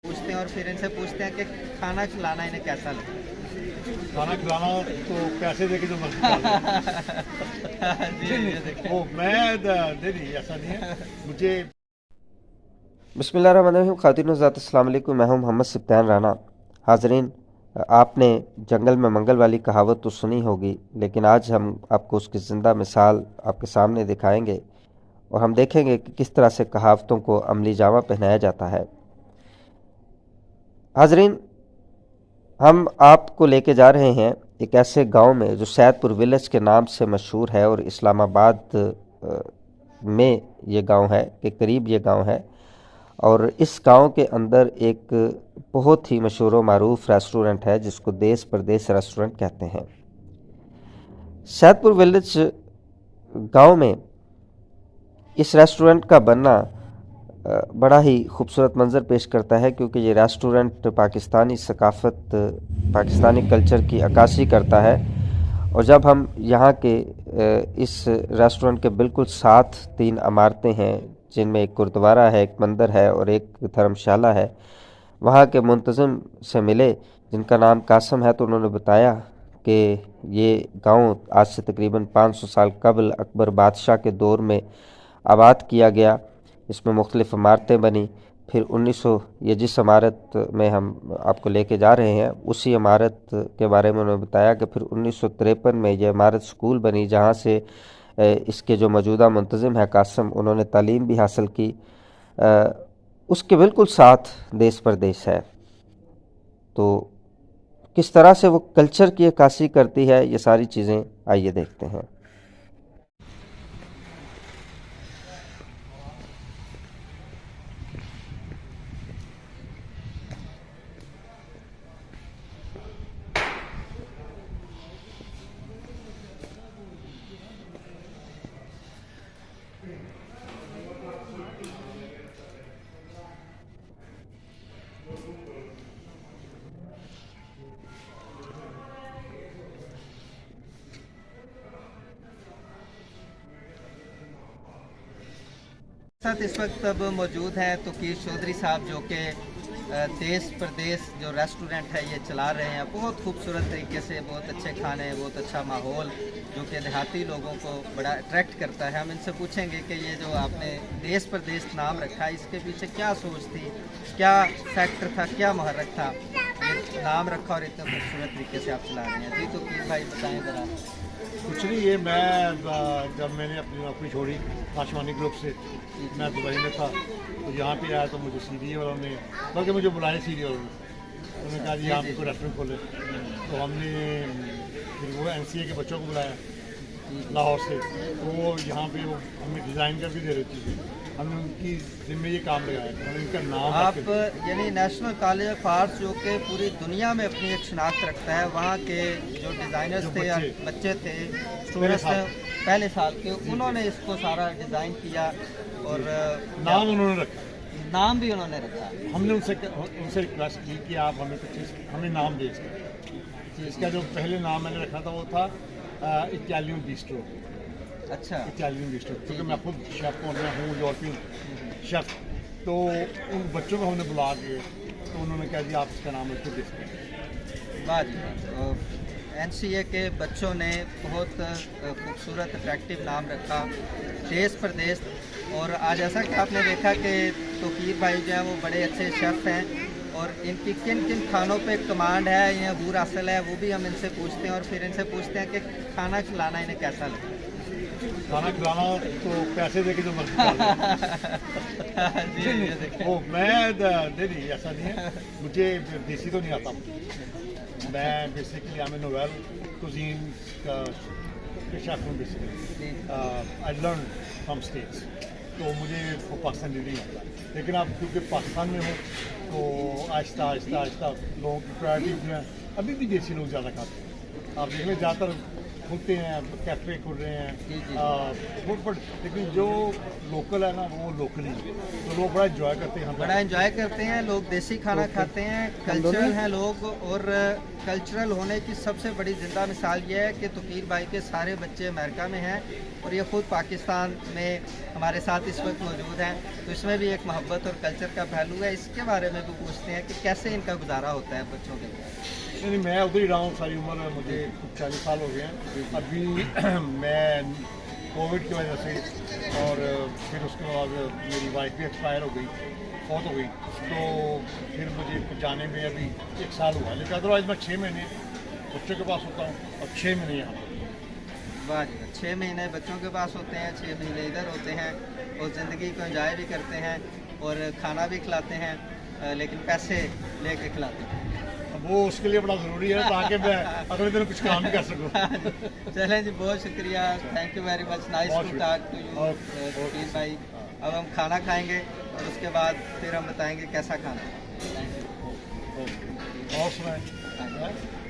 पूछते हैं और फिर इनसे पूछते हैं कि खाना खिलाना इन्हें कैसा लगता खाना खिलाना तो पैसे दे के जो मर्जी खा लो। है। जी नहीं, ये देखें। वो मैं नहीं ऐसा नहीं है मुझे। बिस्मिल्लाहिर्रहमानिर्रहीम। ख़ातिन ज़ात अस्सलाम वालेकुम। मैं हूं मोहम्मद सिब्तान राना। हाज़रीन, आपने जंगल में मंगल वाली कहावत तो सुनी होगी, लेकिन आज हम आपको उसकी ज़िंदा मिसाल आपके सामने दिखाएंगे और हम देखेंगे कि किस तरह से कहावतों को अमली जामा पहनाया जाता है। हाज़रीन, हम आपको लेके जा रहे हैं एक ऐसे गांव में जो सैदपुर विलेज के नाम से मशहूर है और इस्लामाबाद में ये गांव है, के करीब ये गांव है। और इस गांव के अंदर एक बहुत ही मशहूर व मारूफ रेस्टोरेंट है जिसको देश परदेश रेस्टोरेंट कहते हैं। सैदपुर विलेज गांव में इस रेस्टोरेंट का बनना बड़ा ही खूबसूरत मंज़र पेश करता है, क्योंकि ये रेस्टोरेंट पाकिस्तानी सकाफ़त, पाकिस्तानी कल्चर की अक्कासी करता है। और जब हम यहाँ के इस रेस्टोरेंट के बिल्कुल साथ 3 इमारतें हैं, जिनमें एक गुरुद्वारा है, एक मंदिर है और एक धर्मशाला है, वहाँ के मुंतज़िम से मिले जिनका नाम कासम है, तो उन्होंने बताया कि ये गांव आज से तकरीबन 500 साल कबल अकबर बादशाह के दौर में आबाद किया गया। इसमें मुख्तलिफ़ इमारतें बनी। फिर 1900 ये जिस इमारत में हम आपको लेके जा रहे हैं, उसी इमारत के बारे में उन्होंने बताया कि फिर 1953 में यह इमारत स्कूल बनी, जहाँ से इसके जो मौजूदा मुंतज़िम है कासम, उन्होंने तालीम भी हासिल की। उसके बिल्कुल साथ देश परदेश है। तो किस तरह से वो कल्चर की अक्कासी करती है, ये सारी चीज़ें आइए देखते हैं। साथ इस वक्त अब मौजूद हैं तोकीर चौधरी साहब, जो कि देश प्रदेश जो रेस्टोरेंट है ये चला रहे हैं। बहुत खूबसूरत तरीके से, बहुत अच्छे खाने, बहुत अच्छा माहौल, जो कि देहाती लोगों को बड़ा अट्रैक्ट करता है। हम इनसे पूछेंगे कि ये जो आपने देश प्रदेश नाम रखा है, इसके पीछे क्या सोच थी, क्या फैक्टर था, क्या मुहर्रक था ये नाम रखा और इतने खूबसूरत तरीके से आप चला रहे हैं। जी तोकीर भाई बताएँ ज़रा। कुछ नहीं, ये मैं जब मैंने अपनी नौकरी छोड़ी आशवानी ग्रुप से, मैं दुबई में था, तो यहाँ पे आया तो मुझे सीडी वालों ने, बल्कि मुझे बुलाया सीडी वालों ने, उन्होंने कहा जी यहाँ पे कोई रेस्टोरेंट खोले। तो हमने फिर वो NCA के बच्चों को बुलाया लाहौर से, तो वो यहाँ पे वो हमें डिज़ाइन करके दे रही थी। हमने उनकी जिम्मे ये काम लगाया, हमने इनका नाम आप यानी नेशनल कॉलेज ऑफ आर्ट्स, जो कि पूरी दुनिया में अपनी एक शनाख्त रखता है, वहाँ के जो डिज़ाइनर्स थे या बच्चे थे, स्टूडेंट्स थे पहले साल के, उन्होंने इसको सारा डिज़ाइन किया और नाम उन्होंने रखा, नाम भी उन्होंने रखा। हमने उनसे रिक्वेस्ट की कि आप हमें कुछ हमें नाम दे इसका। इसका जो पहले नाम मैंने रखा था वो था इटालियन बिस्ट्रो। अच्छा, इटालियन बिस्ट्रो, क्योंकि मैं खुद शेफ़ हूँ, यूरोपियन शेफ़। तो उन बच्चों को हमने बुला के, तो उन्होंने कहा जी आप इसका नाम रखो बिस्ट्रो। बात NCA के बच्चों ने बहुत खूबसूरत अट्रैक्टिव नाम रखा, देश प्रदेश। और आज ऐसा कि आपने देखा कि तोकीर भाई जो हैं वो बड़े अच्छे शेफ़ हैं, और इनकी किन किन खानों पे कमांड है या हूर हासिल है, वो भी हम इनसे पूछते हैं। और फिर इनसे पूछते हैं कि खाना खिलाना इन्हें कैसा लगता है। खाना खिलाना तो पैसे दे के जो मर्जी खा लो। जी ये देखें। वो मैं नहीं ऐसा नहीं है, मुझे देसी तो नहीं आता। मैं basically I am novel cuisine का शेफ हूँ basically. I learn from states, तो मुझे वो पाकिस्तानी नहीं आता। लेकिन अब क्योंकि पाकिस्तान में हूँ, तो आहिस्ता आहिस्ता आहिस्ता लोगों की प्रायोरिटी जो है, अभी भी देसी लोग ज़्यादा खाते हैं। आप देख लें ज़्यादातर खुलते हैं, कैफे खुल रहे हैं बट लेकिन जो लोकल है ना, वो लोकल ही है, तो लोग बड़ा एंजॉय करते हैं। बड़ा एंजॉय करते हैं लोग, देसी खाना खाते हैं, कल्चरल हैं लोग। और कल्चरल होने की सबसे बड़ी ज़िंदा मिसाल ये है कि तोकीर भाई के सारे बच्चे अमेरिका में हैं और ये ख़ुद पाकिस्तान में हमारे साथ इस वक्त मौजूद हैं, तो इसमें भी एक मोहब्बत और कल्चर का पहलू है। इसके बारे में भी पूछते हैं कि कैसे इनका गुजारा होता है बच्चों के लिए। नहीं, मैं उधर ही रहा हूँ सारी उम्र, मुझे 40 साल हो गए हैं। अभी मैं कोविड की वजह से और फिर उसके बाद मेरी वाइफ भी एक्सपायर हो गई, फौत हो गई, तो फिर मुझे जाने में अभी 1 साल हुआ। लेकिन अदरवाइज़ मैं 6 महीने बच्चों के पास होता हूँ और 6 महीने यहाँ पर। वाह जी, 6 महीने बच्चों के पास होते हैं, 6 महीने इधर होते हैं और ज़िंदगी को एंजॉय भी करते हैं और खाना भी खिलाते हैं, लेकिन पैसे लेके खिलाते हैं। अब वो उसके लिए बड़ा ज़रूरी है ताकि मैं अगले दिन कुछ काम भी कर सकूँ। चलें जी, बहुत शुक्रिया, thank you very much, nice to talk to you Tauqeer भाई। अब हम खाना खाएंगे और उसके बाद फिर हम बताएंगे कैसा खाना है। और सुनाएं।